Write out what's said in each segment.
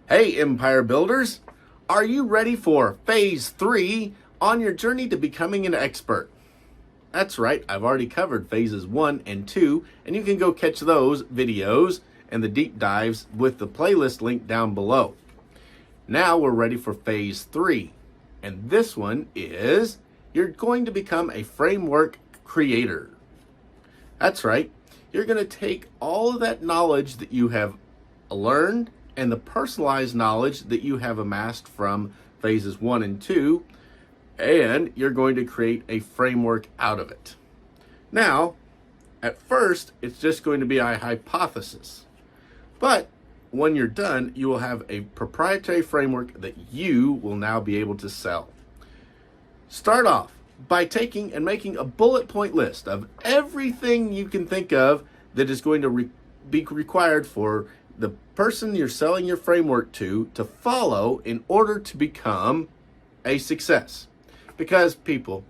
Hey Empire Builders, are you ready for Phase 3 on your journey to becoming an expert? That's right, I've already covered Phases 1 and 2, and you can go catch those videos and the deep dives with the playlist link down below. Now we're ready for Phase 3, and this one is you're going to become a framework creator. That's right, you're going to take all of that knowledge that you have learned and the personalized knowledge that you have amassed from Phases 1 and 2, and you're going to create a framework out of it. Now, at first, it's just going to be a hypothesis. But when you're done, you will have a proprietary framework that you will now be able to sell. Start off by taking and making a bullet point list of everything you can think of that is going to be required for the person you're selling your framework to follow in order to become a success. Because people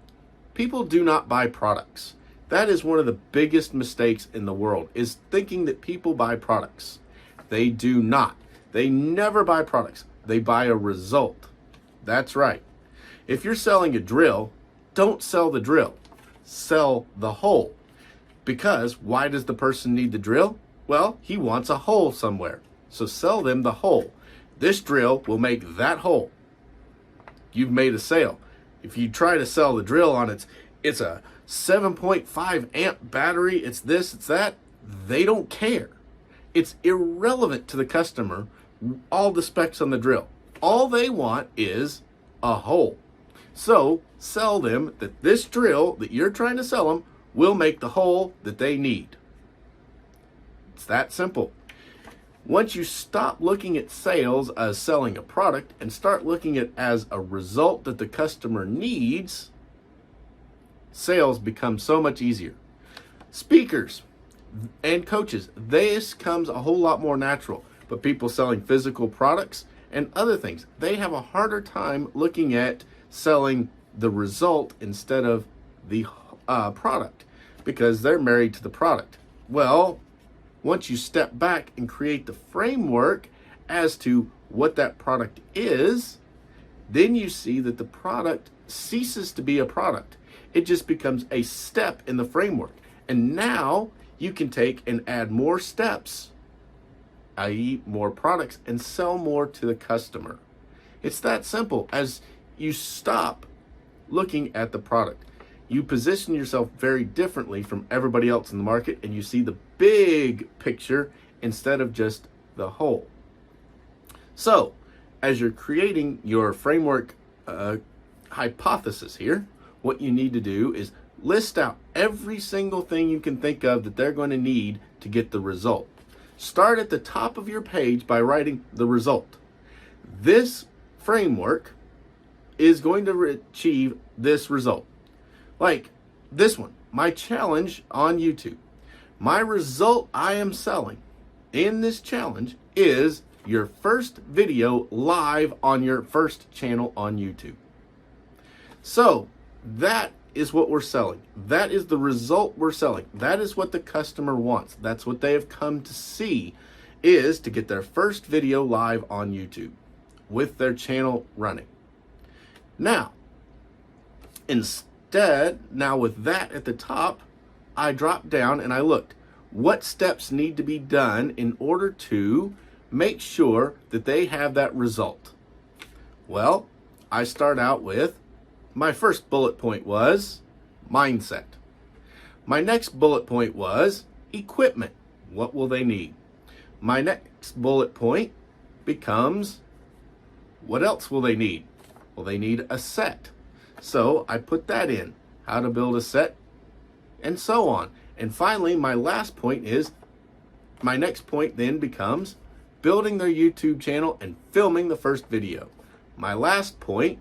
do not buy products. That is one of the biggest mistakes in the world, is thinking that people buy products. They do not. They never buy products. They buy a result. That's right. If you're selling a drill, don't sell the drill. Sell the hole. Because why does the person need the drill? Well, he wants a hole somewhere. So sell them the hole. This drill will make that hole. You've made a sale. If you try to sell the drill on it's a 7.5 amp battery, it's this, it's that, they don't care. It's irrelevant to the customer, all the specs on the drill. All they want is a hole. So sell them that this drill that you're trying to sell them will make the hole that they need. It's that simple. Once you stop looking at sales as selling a product and start looking at it as a result that the customer needs, sales become so much easier. Speakers and coaches, this comes a whole lot more natural. But people selling physical products and other things, they have a harder time looking at selling the result instead of the product because they're married to the product. Well, once you step back and create the framework as to what that product is, then you see that the product ceases to be a product. It just becomes a step in the framework. And now you can take and add more steps, i.e. more products, and sell more to the customer. It's that simple. As you stop looking at the product, you position yourself very differently from everybody else in the market, and you see the big picture instead of just the whole. So, as you're creating your framework hypothesis here, what you need to do is list out every single thing you can think of that they're going to need to get the result. Start at the top of your page by writing the result. This framework is going to achieve this result. Like this one, my challenge on YouTube. My result I am selling in this challenge is your first video live on your first channel on YouTube. So that is what we're selling. That is the result we're selling. That is what the customer wants. That's what they have come to see, is to get their first video live on YouTube with their channel running. Now with that at the top, I dropped down and I looked. What steps need to be done in order to make sure that they have that result? Well, I start out with, my first bullet point was mindset. My next bullet point was equipment. What will they need? My next bullet point becomes, what else will they need? Well, they need a set. So I put that in, how to build a set, and so on. And finally, my last point is, my next point then becomes building their YouTube channel and filming the first video. My last point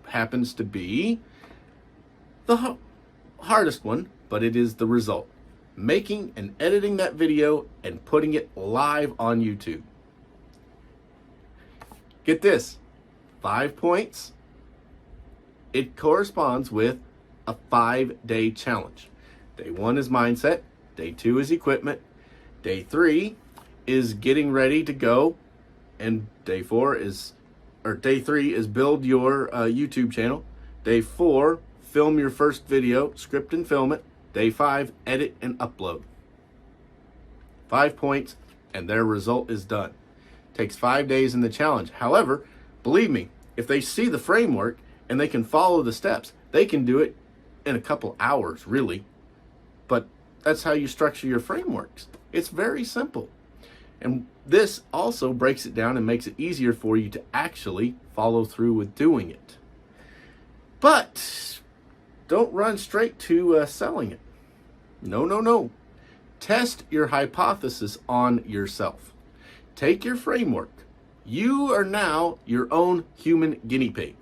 happens to be the hardest one, but it is the result. Making and editing that video and putting it live on YouTube. Get this, 5 points. It corresponds with a 5-day challenge. Day 1 is mindset. Day 2 is equipment. Day 3 is getting ready to go And day 3 is build your YouTube channel. Day 4, film your first video, script and film it. Day 5, edit and upload. 5 points, and their result is done. Takes 5 days in the challenge. However, believe me, if they see the framework and they can follow the steps, they can do it in a couple hours, really. But that's how you structure your frameworks. It's very simple. And this also breaks it down and makes it easier for you to actually follow through with doing it. But don't run straight to selling it. No. Test your hypothesis on yourself. Take your framework. You are now your own human guinea pig.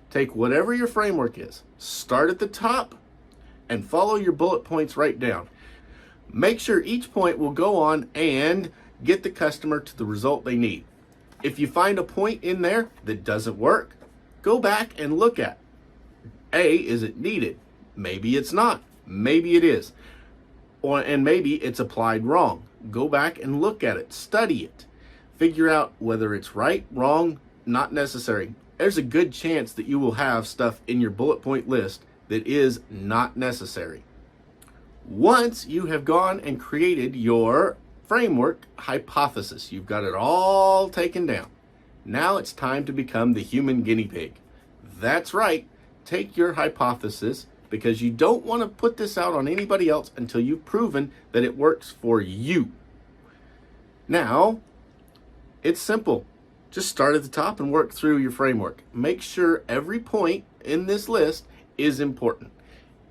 Take whatever your framework is, start at the top, and follow your bullet points right down. Make sure each point will go on and get the customer to the result they need. If you find a point in there that doesn't work, go back and look at. Is it needed? Maybe it's not. Maybe it is. And maybe it's applied wrong. Go back and look at it. Study it. Figure out whether it's right, wrong, not necessary. There's a good chance that you will have stuff in your bullet point list that is not necessary. Once you have gone and created your framework hypothesis, you've got it all taken down. Now it's time to become the human guinea pig. That's right. Take your hypothesis, because you don't want to put this out on anybody else until you've proven that it works for you. Now, it's simple. Just start at the top and work through your framework. Make sure every point in this list is important.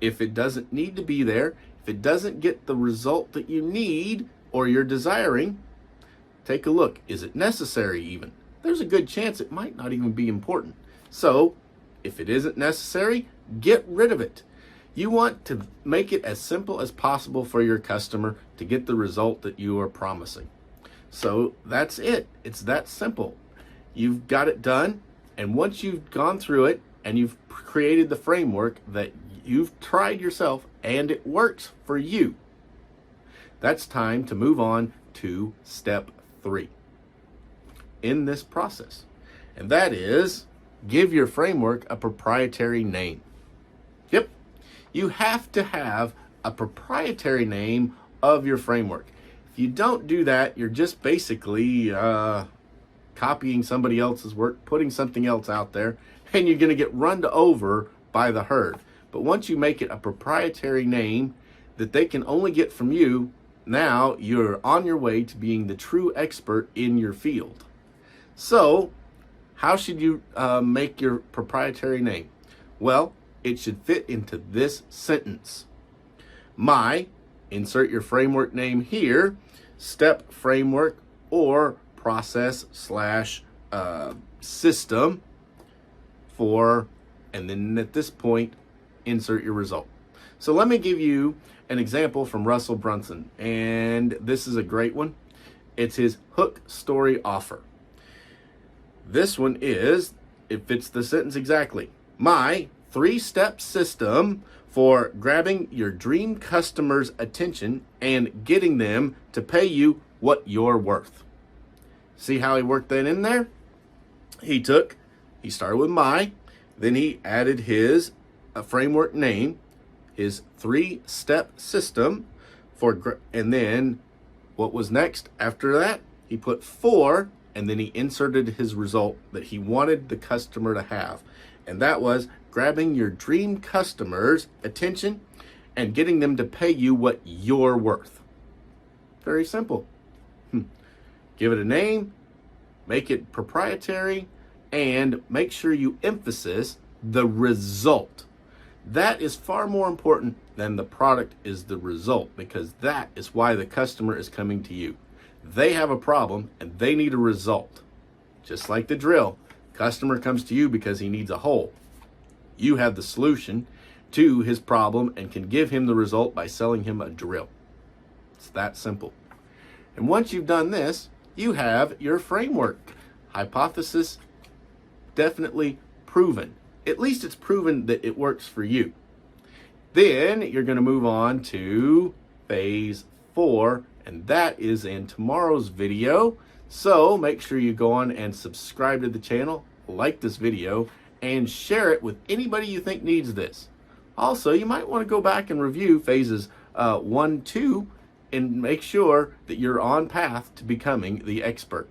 If it doesn't need to be there, if it doesn't get the result that you need or you're desiring, take a look. Is it necessary even? There's a good chance it might not even be important. So, if it isn't necessary, get rid of it. You want to make it as simple as possible for your customer to get the result that you are promising. So that's it. It's that simple. You've got it done, and once you've gone through it and you've created the framework that you've tried yourself and it works for you, that's time to move on to step 3 in this process. And that is, give your framework a proprietary name. Yep. You have to have a proprietary name of your framework. If you don't do that, you're just basically copying somebody else's work, putting something else out there, and you're going to get run over by the herd. But once you make it a proprietary name that they can only get from you, now you're on your way to being the true expert in your field. So, how should you make your proprietary name? Well, it should fit into this sentence. My, insert your framework name here, step framework or process / system for, and then at this point, insert your result. So let me give you an example from Russell Brunson, and this is a great one. It's his hook story offer. This one is, it fits the sentence exactly. My 3-step system for grabbing your dream customer's attention and getting them to pay you what you're worth. See how he worked that in there? He started with my, then he added his framework name, his 3-step system and then what was next after that? He put 4, and then he inserted his result that he wanted the customer to have. And that was grabbing your dream customer's attention and getting them to pay you what you're worth. Very simple. Give it a name, make it proprietary, and make sure you emphasize the result. That is far more important than the product is the result, because that is why the customer is coming to you. They have a problem and they need a result. Just like the drill, customer comes to you because he needs a hole. You have the solution to his problem and can give him the result by selling him a drill. It's that simple. And once you've done this, you have your framework. Hypothesis definitely proven. At least it's proven that it works for you. Then you're going to move on to phase 4, and that is in tomorrow's video. So make sure you go on and subscribe to the channel, like this video, and share it with anybody you think needs this. Also, you might want to go back and review phases 1, 2, and make sure that you're on path to becoming the expert.